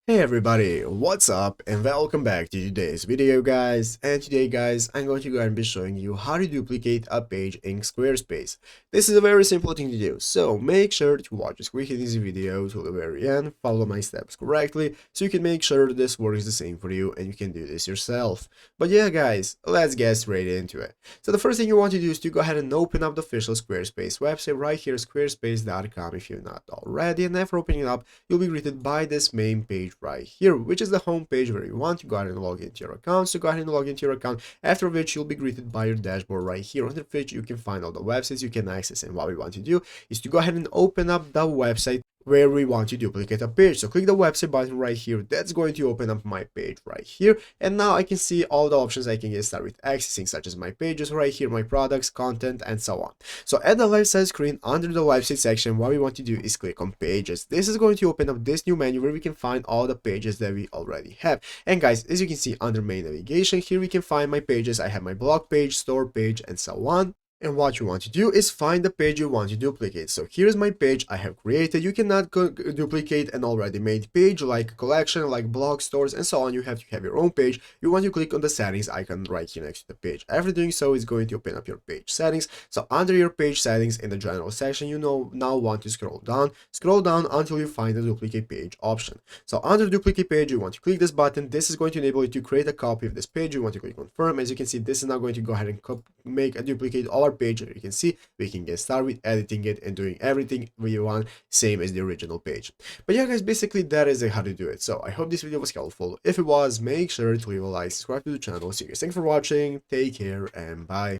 Hey everybody, what's up and welcome back to today's video guys. And today guys, I'm going to go ahead and be showing you how to duplicate a page in Squarespace. This is a very simple thing to do, so make sure to watch this quick and easy video to the very end, follow my steps correctly, so you can make sure this works the same for you and you can do this yourself. But yeah guys, let's get straight into it. So the first thing you want to do is to go ahead and open up the official Squarespace website right here, squarespace.com if you're not already, and after opening it up, you'll be greeted by this main page right here, which is the home page where you want to go ahead and log into your account. So go ahead and log into your account, after which you'll be greeted by your dashboard right here, under which you can find all the websites you can access. And what we want to do is to go ahead and open up the website where we want to duplicate a page. So click the website button right here. That's going to open up my page right here. And now I can see all the options I can get started with accessing, such as my pages right here, my products, content, and so on. So at the left side screen, under the website section, what we want to do is click on pages. This is going to open up this new menu where we can find all the pages that we already have. And guys, as you can see under main navigation, here we can find my pages. I have my blog page, store page, and so on. And what you want to do is find the page you want to duplicate. So here's my page I have created. You cannot duplicate an already made page like a collection, like blog stores, and so on. You have to have your own page. You want to click on the settings icon right here next to the page. After doing so, it's going to open up your page settings. So under your page settings in the general section, now want to scroll down. Scroll down until you find the duplicate page option. So under duplicate page, you want to click this button. This is going to enable you to create a copy of this page. You want to click confirm. As you can see, this is now going to go ahead and make a duplicate of our page. You can see we can get started with editing it and doing everything we want, same as the original page. But yeah guys, basically that is how to do it. So I hope this video was helpful. If it was, make sure to leave a like, subscribe to the channel. See you guys, thanks for watching, take care, and bye.